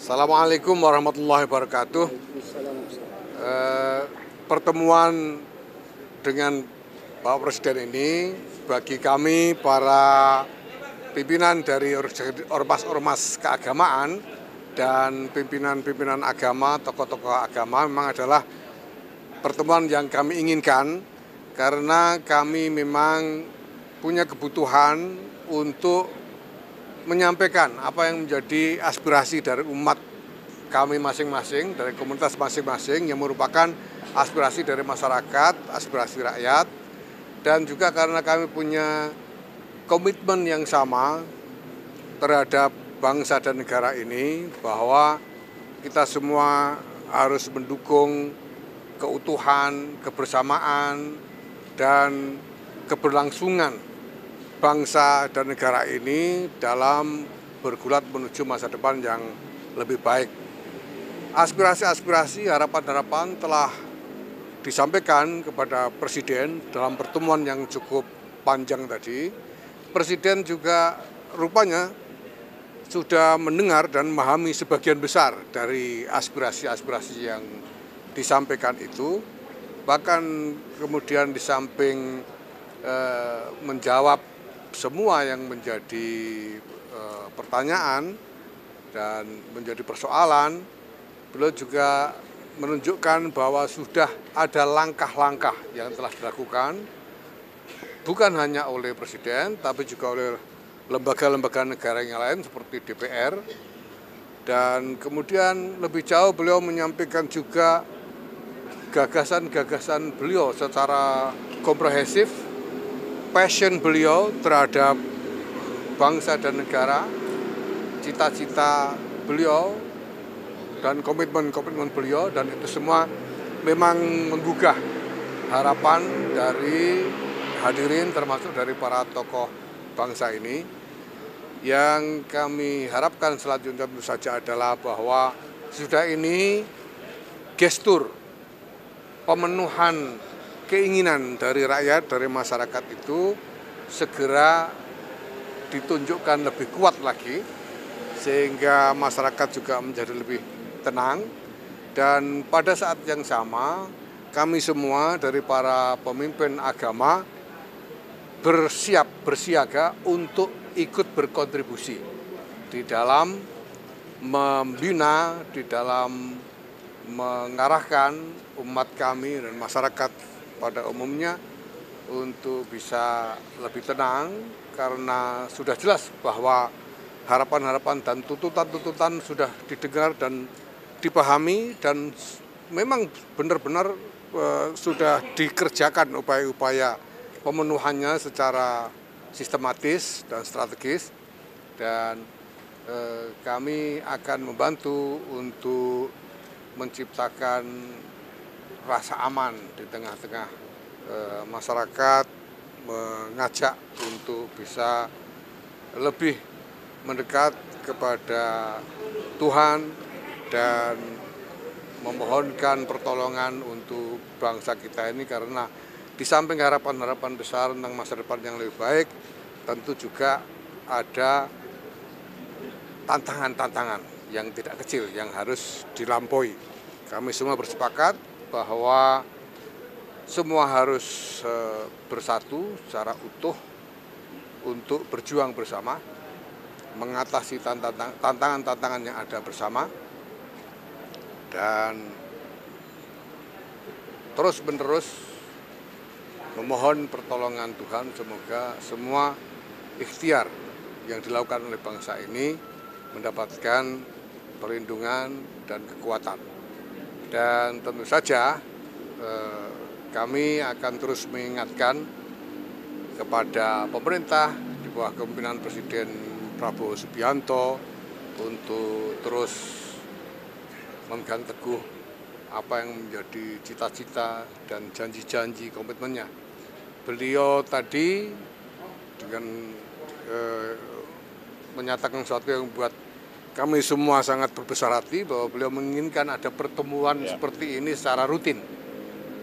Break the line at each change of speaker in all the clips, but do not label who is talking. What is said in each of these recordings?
Assalamualaikum warahmatullahi wabarakatuh. Pertemuan dengan Bapak Presiden ini bagi kami para pimpinan dari ormas-ormas keagamaan dan pimpinan-pimpinan agama, tokoh-tokoh agama memang adalah pertemuan yang kami inginkan karena kami memang punya kebutuhan untuk menyampaikan apa yang menjadi aspirasi dari umat kami masing-masing, dari komunitas masing-masing yang merupakan aspirasi dari masyarakat, aspirasi rakyat, dan juga karena kami punya komitmen yang sama terhadap bangsa dan negara ini bahwa kita semua harus mendukung keutuhan, kebersamaan, dan keberlangsungan bangsa dan negara ini dalam bergulat menuju masa depan yang lebih baik. Aspirasi-aspirasi, harapan-harapan telah disampaikan kepada Presiden dalam pertemuan yang cukup panjang tadi. Presiden juga rupanya sudah mendengar dan memahami sebagian besar dari aspirasi-aspirasi yang disampaikan itu. Bahkan kemudian di samping menjawab semua yang menjadi pertanyaan dan menjadi persoalan, beliau juga menunjukkan bahwa sudah ada langkah-langkah yang telah dilakukan, bukan hanya oleh Presiden, tapi juga oleh lembaga-lembaga negara yang lain seperti DPR. Dan kemudian lebih jauh beliau menyampaikan juga gagasan-gagasan beliau secara komprehensif, passion beliau terhadap bangsa dan negara, cita-cita beliau, dan komitmen-komitmen beliau, dan itu semua memang menggugah harapan dari hadirin termasuk dari para tokoh bangsa ini. Yang kami harapkan selanjutnya tentu saja adalah bahwa sudah ini gestur pemenuhan keinginan dari rakyat, dari masyarakat itu segera ditunjukkan lebih kuat lagi sehingga masyarakat juga menjadi lebih tenang. Dan pada saat yang sama kami semua dari para pemimpin agama bersiaga untuk ikut berkontribusi di dalam membina, di dalam mengarahkan umat kami dan masyarakat pada umumnya untuk bisa lebih tenang, karena sudah jelas bahwa harapan-harapan dan tuntutan-tuntutan sudah didengar dan dipahami, dan memang benar-benar sudah dikerjakan upaya-upaya pemenuhannya secara sistematis dan strategis, dan kami akan membantu untuk menciptakan rasa aman di tengah-tengah masyarakat, mengajak untuk bisa lebih mendekat kepada Tuhan dan memohonkan pertolongan untuk bangsa kita ini, karena di samping harapan-harapan besar tentang masa depan yang lebih baik, tentu juga ada tantangan-tantangan yang tidak kecil yang harus dilampaui. Kami semua bersepakat bahwa semua harus bersatu secara utuh untuk berjuang bersama, mengatasi tantangan-tantangan yang ada bersama, dan terus-menerus memohon pertolongan Tuhan. Semoga semua ikhtiar yang dilakukan oleh bangsa ini mendapatkan perlindungan dan kekuatan. Dan tentu saja kami akan terus mengingatkan kepada pemerintah di bawah kepemimpinan Presiden Prabowo Subianto untuk terus memegang teguh apa yang menjadi cita-cita dan janji-janji komitmennya. Beliau tadi dengan menyatakan sesuatu yang membuat kami semua sangat berbesar hati, bahwa beliau menginginkan ada pertemuan seperti ini secara rutin.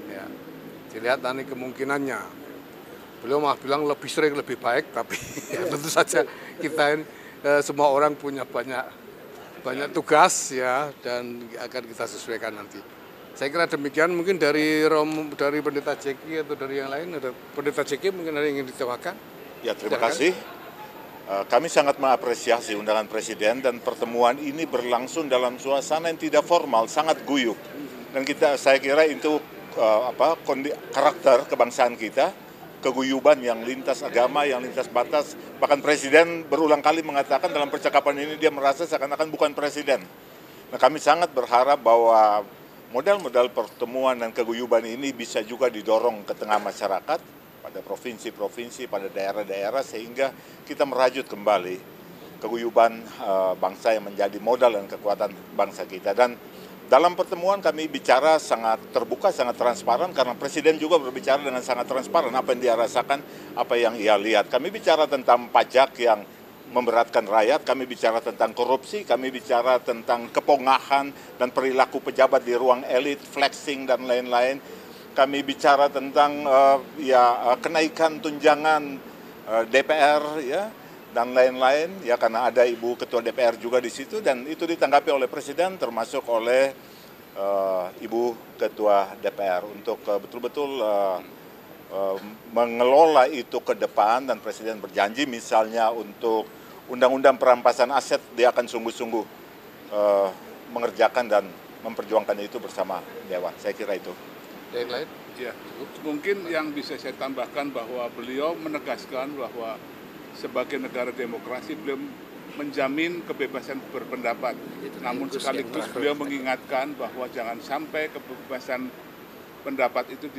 Ya, dilihat nanti kemungkinannya. Beliau malah bilang lebih sering lebih baik, tapi ya tentu saja kita ini semua orang punya banyak banyak tugas ya, dan akan kita sesuaikan nanti. Saya kira demikian. Mungkin dari Pendeta Ceki atau dari yang lain, ada Pendeta Ceki mungkin ada yang ingin ditambahkan?
Ya, terima kasih. Kami sangat mengapresiasi undangan Presiden dan pertemuan ini berlangsung dalam suasana yang tidak formal, sangat guyup. Dan saya kira itu karakter kebangsaan kita, keguyuban yang lintas agama, yang lintas batas. Bahkan Presiden berulang kali mengatakan dalam percakapan ini dia merasa seakan-akan bukan Presiden. Nah, kami sangat berharap bahwa modal-modal pertemuan dan keguyuban ini bisa juga didorong ke tengah masyarakat, pada provinsi-provinsi, pada daerah-daerah, sehingga kita merajut kembali keguyuban bangsa yang menjadi modal dan kekuatan bangsa kita. Dan dalam pertemuan kami bicara sangat terbuka, sangat transparan, karena Presiden juga berbicara dengan sangat transparan apa yang dia rasakan, apa yang ia lihat. Kami bicara tentang pajak yang memberatkan rakyat, kami bicara tentang korupsi, kami bicara tentang kepongahan dan perilaku pejabat di ruang elit, flexing dan lain-lain. Kami bicara tentang kenaikan tunjangan DPR ya, dan lain-lain ya, karena ada Ibu Ketua DPR juga di situ, dan itu ditanggapi oleh Presiden termasuk oleh Ibu Ketua DPR untuk betul-betul mengelola itu ke depan. Dan Presiden berjanji misalnya untuk undang-undang perampasan aset dia akan sungguh-sungguh mengerjakan dan memperjuangkan itu bersama Dewan. Saya kira itu.
Yang lain?
Ya, mungkin yang bisa saya tambahkan bahwa beliau menegaskan bahwa sebagai negara demokrasi beliau menjamin kebebasan berpendapat. Namun sekaligus beliau mengingatkan bahwa jangan sampai kebebasan pendapat itu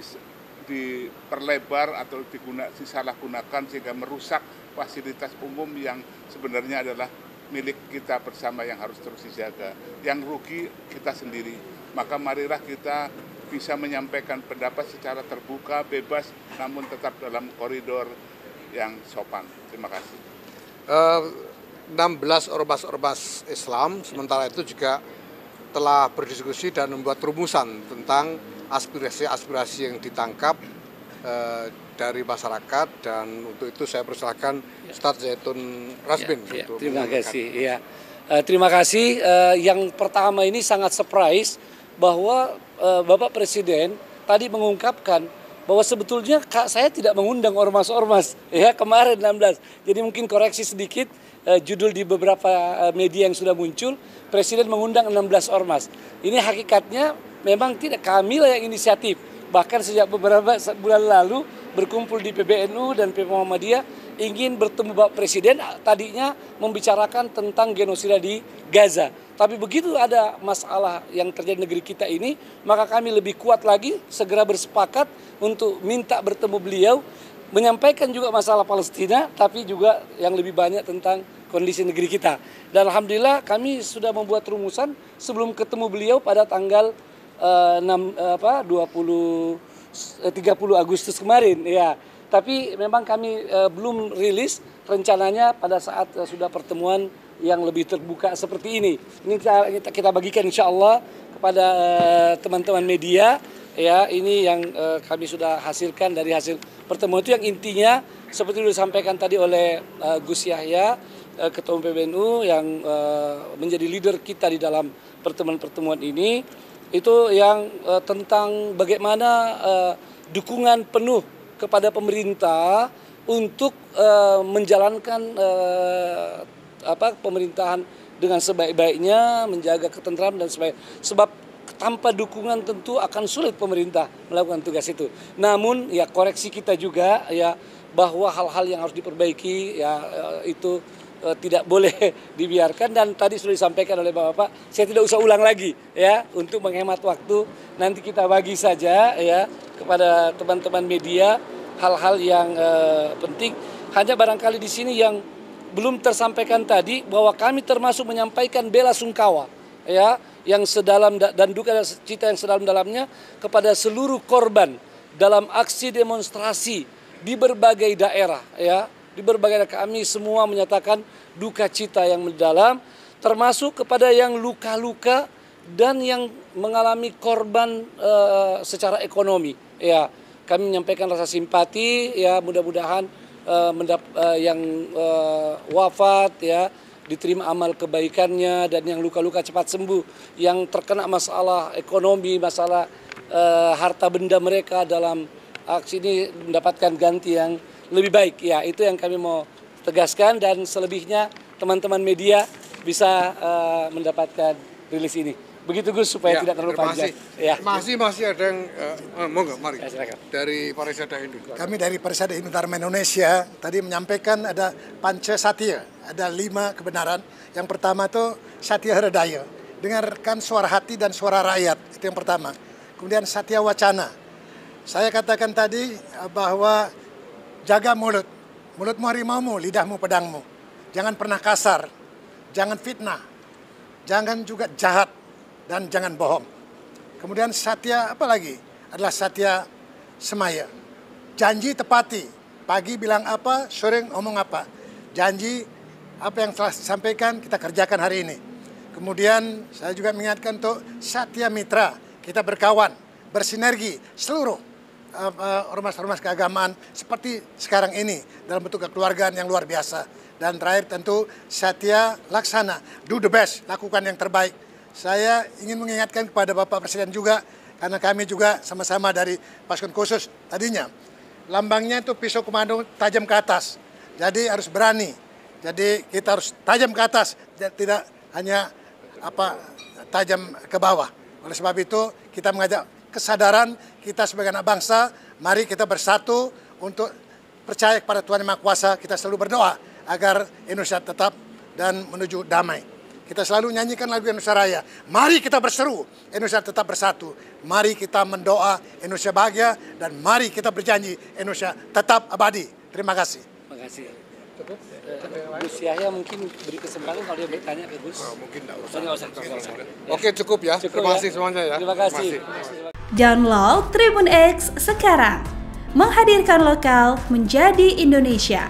diperlebar atau disalahgunakan sehingga merusak fasilitas umum yang sebenarnya adalah milik kita bersama yang harus terus dijaga. Yang rugi kita sendiri. Maka marilah kita bisa menyampaikan pendapat secara terbuka, bebas, namun tetap dalam koridor yang sopan. Terima kasih.
16 ormas Islam sementara itu juga telah berdiskusi dan membuat rumusan tentang aspirasi-aspirasi yang ditangkap dari masyarakat, dan untuk itu saya persilakan Ustadz Zaitun Rasbin.
Terima kasih. Ya. Terima kasih. Yang pertama ini sangat surprise bahwa Bapak Presiden tadi mengungkapkan bahwa sebetulnya saya tidak mengundang ormas-ormas ya kemarin 16. Jadi mungkin koreksi sedikit, judul di beberapa media yang sudah muncul, Presiden mengundang 16 ormas. Ini hakikatnya memang tidak kami lah yang inisiatif. Bahkan sejak beberapa bulan lalu berkumpul di PBNU dan PP Muhammadiyah ingin bertemu Bapak Presiden, tadinya membicarakan tentang genosida di Gaza. Tapi begitu ada masalah yang terjadi di negeri kita ini, maka kami lebih kuat lagi segera bersepakat untuk minta bertemu beliau, menyampaikan juga masalah Palestina, tapi juga yang lebih banyak tentang kondisi negeri kita. Dan alhamdulillah kami sudah membuat rumusan sebelum ketemu beliau pada tanggal 30 Agustus kemarin ya. Tapi memang kami belum rilis rencananya pada saat sudah pertemuan yang lebih terbuka seperti ini. Ini kita bagikan insya Allah kepada teman-teman media ya. Ini yang kami sudah hasilkan dari hasil pertemuan itu, yang intinya seperti disampaikan tadi oleh Gus Yahya, Ketua PBNU yang menjadi leader kita di dalam pertemuan-pertemuan ini, itu yang tentang bagaimana dukungan penuh kepada pemerintah untuk menjalankan pemerintahan dengan sebaik-baiknya, menjaga ketentraman dan sebab tanpa dukungan tentu akan sulit pemerintah melakukan tugas itu. Namun ya koreksi kita juga ya bahwa hal-hal yang harus diperbaiki ya itu tidak boleh dibiarkan, dan tadi sudah disampaikan oleh Bapak, saya tidak usah ulang lagi ya untuk menghemat waktu. Nanti kita bagi saja ya kepada teman-teman media hal-hal yang penting. Hanya barangkali di sini yang belum tersampaikan tadi bahwa kami termasuk menyampaikan bela sungkawa ya yang sedalam dan duka cita yang sedalam-dalamnya kepada seluruh korban dalam aksi demonstrasi di berbagai daerah ya. Di berbagai daerah kami semua menyatakan duka cita yang mendalam, termasuk kepada yang luka-luka dan yang mengalami korban secara ekonomi ya. Kami menyampaikan rasa simpati ya, mudah-mudahan yang wafat ya diterima amal kebaikannya, dan yang luka-luka cepat sembuh, yang terkena masalah ekonomi, masalah harta benda mereka dalam aksi ini mendapatkan ganti yang lebih baik. Ya, itu yang kami mau tegaskan, dan selebihnya teman-teman media bisa mendapatkan rilis ini. Begitu Gus, supaya tidak terlalu panjang. Ya.
Masih ada yang monggo, mari. Dari Parisada Hindu.
Kami dari Parisada Hindu Dharma Indonesia tadi menyampaikan ada panca satya, ada 5 kebenaran. Yang pertama itu satya hridaya, dengarkan suara hati dan suara rakyat, itu yang pertama. Kemudian satya wacana. Saya katakan tadi bahwa jaga mulut, mulutmu harimaumu, lidahmu pedangmu. Jangan pernah kasar, jangan fitnah, jangan juga jahat, dan jangan bohong. Kemudian satya apa lagi? Adalah satya semaya. Janji tepati. Pagi bilang apa, sore ngomong apa. Janji apa yang telah disampaikan kita kerjakan hari ini. Kemudian saya juga mengingatkan untuk satya mitra. Kita berkawan, bersinergi seluruh ormas-ormas keagamaan seperti sekarang ini dalam bentuk kekeluargaan yang luar biasa. Dan terakhir tentu satya laksana. Do the best, lakukan yang terbaik. Saya ingin mengingatkan kepada Bapak Presiden juga, karena kami juga sama-sama dari pasukan khusus tadinya. Lambangnya itu pisau komando tajam ke atas, jadi harus berani. Jadi kita harus tajam ke atas, tidak hanya tajam ke bawah. Oleh sebab itu kita mengajak kesadaran kita sebagai anak bangsa, mari kita bersatu untuk percaya kepada Tuhan Yang Maha Kuasa. Kita selalu berdoa agar Indonesia tetap dan menuju damai. Kita selalu nyanyikan lagu Indonesia Raya. Mari kita berseru, Indonesia tetap bersatu. Mari kita mendoa Indonesia bahagia, dan mari kita berjanji Indonesia tetap abadi. Terima kasih.
Terima kasih. Cukup. Gus Yahya mungkin beri kesempatan kalau dia bertanya ke Gus.
Mungkin tidak usah.
Nggak usah.
Oke, cukup ya. Terima kasih semuanya ya.
Terima kasih.
Download Tribun X sekarang. Menghadirkan lokal menjadi Indonesia.